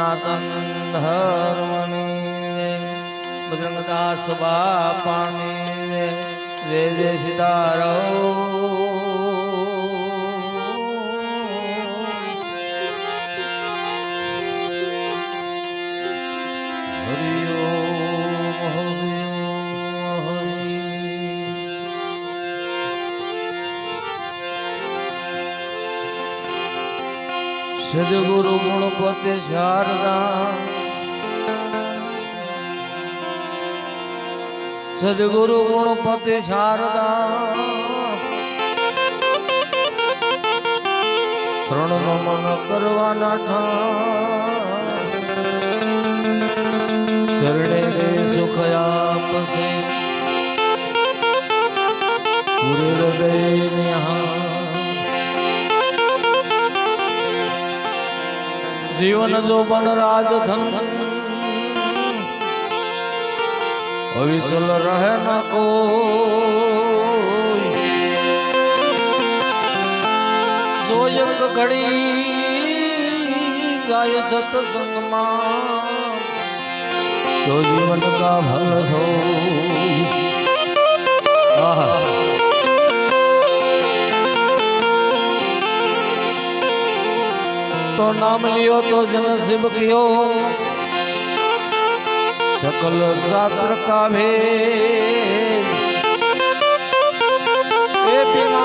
સનાતન ધર્મની બજરંગદાસ બાપાની જય જય સીતારામ સદગુરુ ગુણપતિ શારદા સદગુરુ ગુણપતિ શારદા ત્રણ નમન કરવાના ઠાર શરણે રે સુખ આપશે પૂરે હૃદય નિહાર जीवन जोबन राजधन अविचल रहे न कोई जो एक घड़ी गाय सत्संग मां तो जीवन का भल हो तो नाम लियो तो जनसिब कियो सकल शास्त्र का भेद ए बिना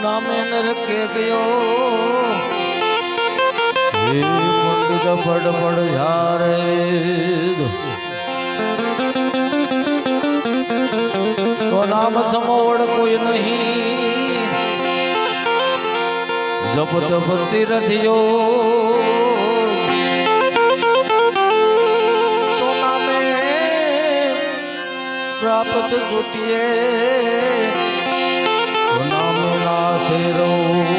नामे नर के गयो हे पंडित बड़ बड़ झारे तो नाम समोवड़ कोई नहीं जप तप तीरथियो तो नामे प्राप्त जुटिए तो नाम नासे रोग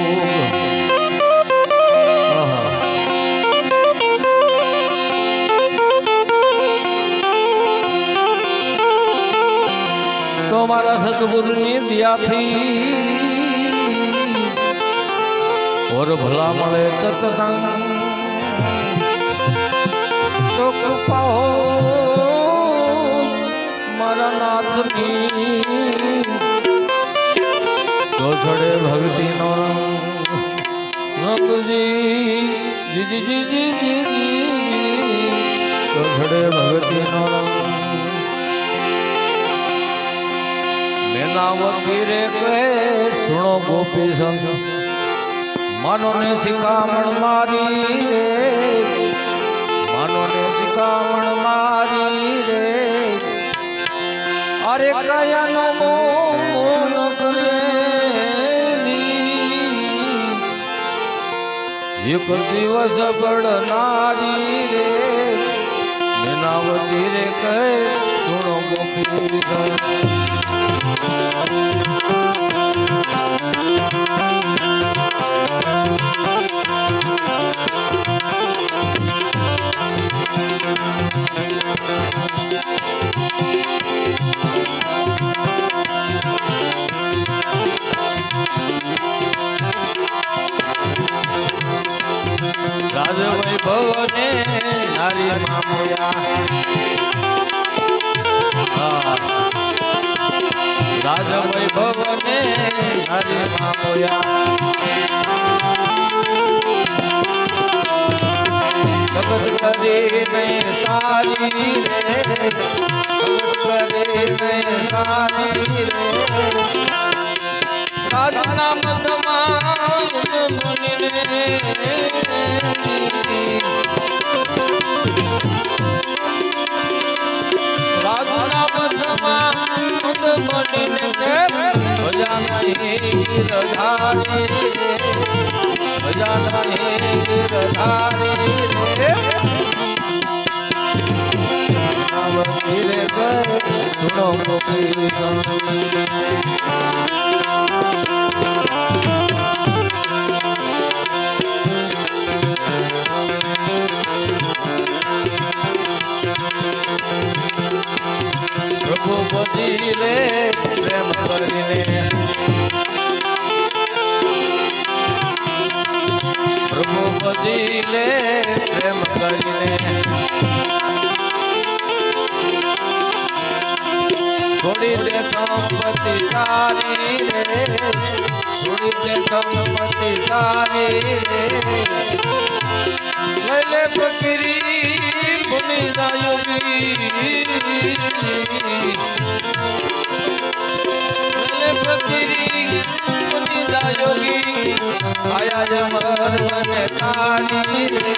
तो मारा सतगुरु ने दिया थी और भला मले सत्संग तो कृपा हो मारा नाथनी तो सड़े भक्ति नो रंग जी जी जी जी जी जी जी तो सड़े भक्ति नो रंग मेनावती रे कहे सुनो गोपी संग मानो ने शिकामण मारी रे मानो ने शिकामण मारी रे अरे कया नो मोन करे एक दिवस बड़ नारी रे मेनावती रे कहे सुनो गोपी राज वैभव ने नारी मामोया राज वैभव ने नारी मामोया जगत करे नहीं सारी रे जगत करे नहीं सारी रे राज नाम तमाम मुनि ने राज नाम तमाम मुनि ने भजा नहीं गिरधारी भजा नहीं गिरधारी रे नावती रे गए सुनो गोपी प्रभु बजीले प्रेम करीने प्रभु बजीले છોડી દે સંપત્તિ સારી રે, છોડી દે સંપત્તિ સારી રે, લઈ લે પ્રકરી ભૂમિ જાયોગી, લઈ લે પ્રકરી ભૂમિ જાયોગી, કાયા જમર મને તારી રે,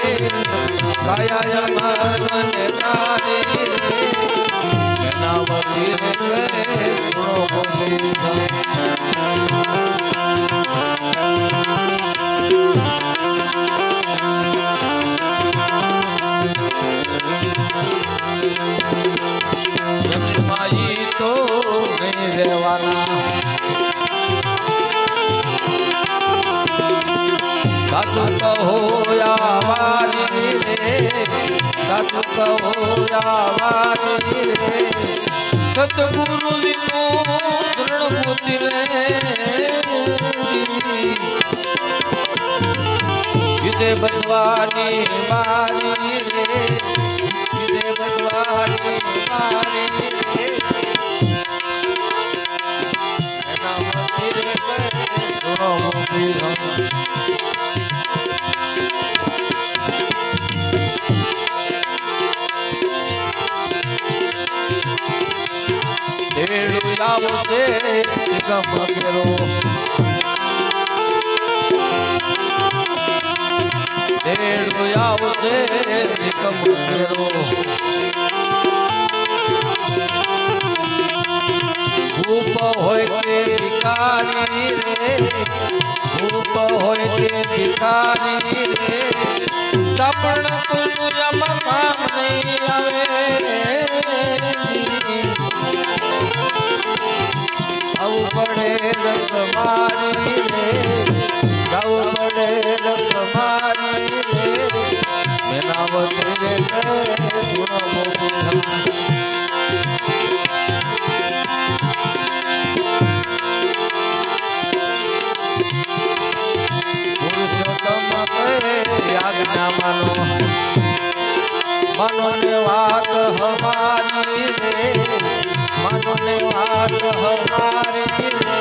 કાયા જમર મને તારી રે, નાવતી રે ગુણો ગોવિંદ માઈ તો નહીં રહેવાના, સાચું કહો આવારી રે, સાચું કહો આવારી રે, સતગુરુજી નો શરણ મોતી રે, વિજય બનવાની મારી રે, વિજય બનવાની મારી રે, એના મંદિર ગુણો ગોવિંદ આવશે ગમ કરો, દેડું આવશે ગમ કરો, ભૂપ હોય કે ભિખારી રે, ભૂપ હોય કે ભિખારી રે, તપણ તુજમાં કામ નહીં આવે, આવું પડે રંગ મારી રે, આવું પડે રંગ મારી રે, મેનાવતી રે ગુણો ગોવિંદ પુરુષોત્તમ આજ્ઞા માનો, માનો ને વાત હમારી રે, માનો ને વાત હમારી રે,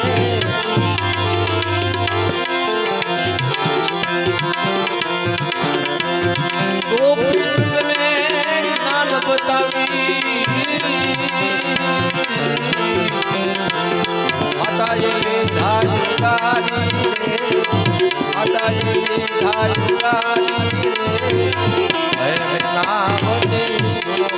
ગોપીને નાન બતાવી, માતાએ ધાયુગારી રે, માતાએ ધાયુગારી રે, હે નામની ગુણો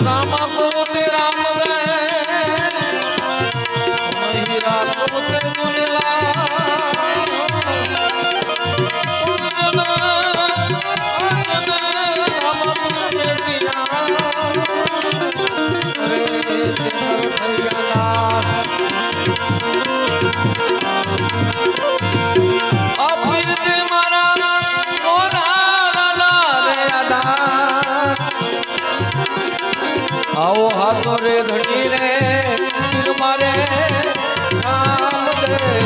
રામ કો તે રામ ગए, હીરા કો તે દુનિયા, આવો હાથો રે ધણી રે પીર મારે રામદેવજી,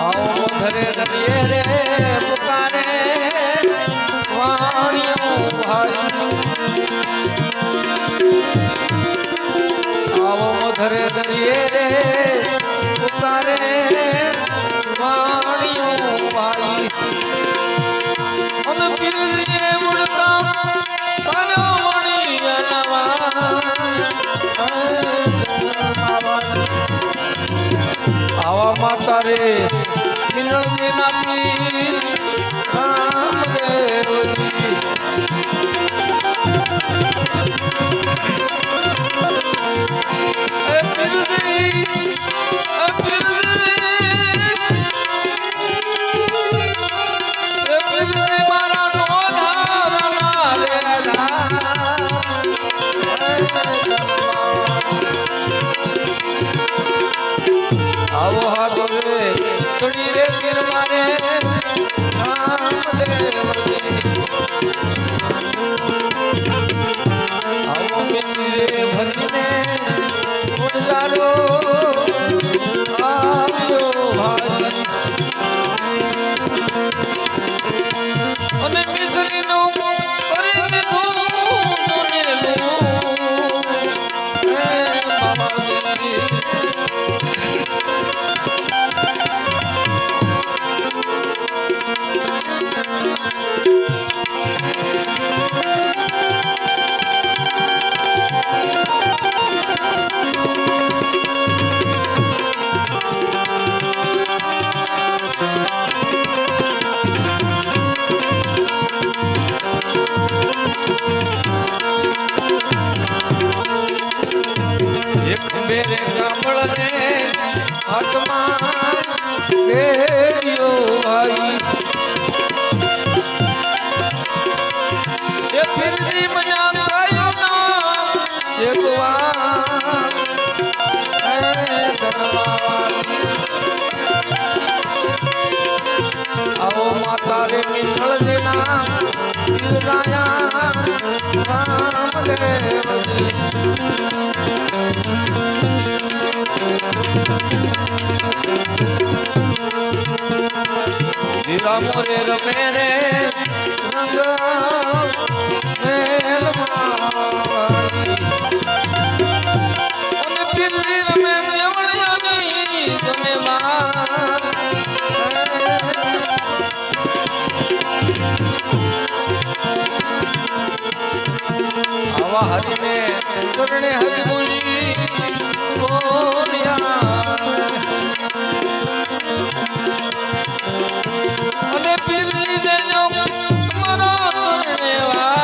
આવો ધરે ધરીએ રે પુકારે વાણિયો ભાઈ, આવો ધરે ધરીએ રે પુકારે વાણિયો ભાઈ, અને પીરજીએ મુડતા તારો વણિયા આવા માતા રે મિલણજી ના પીર રામદેવજી, એ પીરજી મારા નો ધારા રે રે ભરીને ગુણગારો આવ્યો ભાઈ અને મિસરીનું કરી દીધું मेरे गामड़ने हाथમાં કેડિયો ભાઈ એ ફિરજી મયા થયો ના એકવાર હે ધનવાવાલી આવો માતા રે મિથળ દેના પીરદાયા રામદેવજી જીરા મોરે રમે રે રંગ મેલમાલી અને પીરજી રમે દેવળિયાની તમે માર આવા હરીને ચરણે હજમુજી બોલ્યા અને પીરી દેજો મારો તરણેવા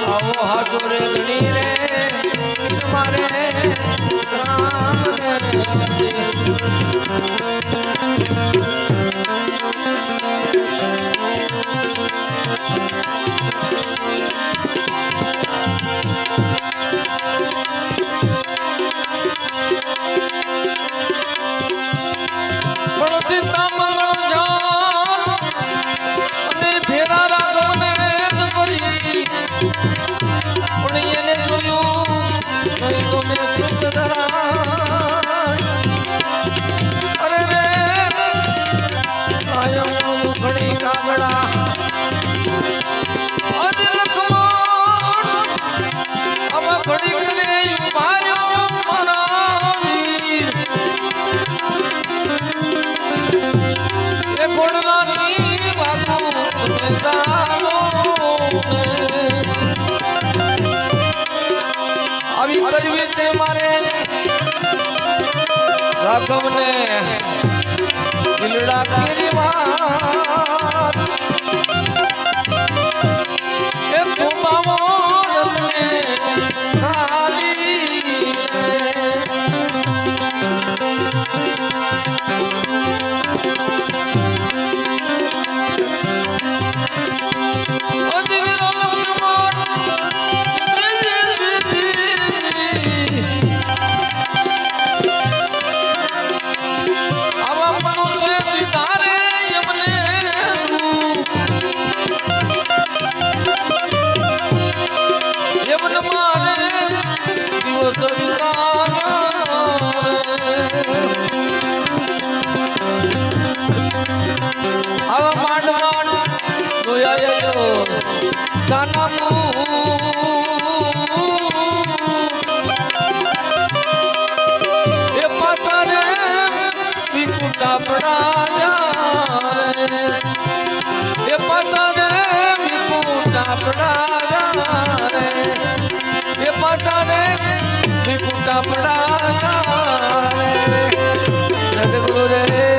આવો હાથો રે ધણી રે મારે રામ અરે રે આયો ઘણી કાગડા અજ લખમણ આવા ઘડી કરે માર્યો મારા વીર એ ઘોડલાની વાતો દાનો આવી કરવી તે મારે રાઘવને દિલડા કેરી વાત એ કુંભાવો રતને ખાલી સદગુરુ રે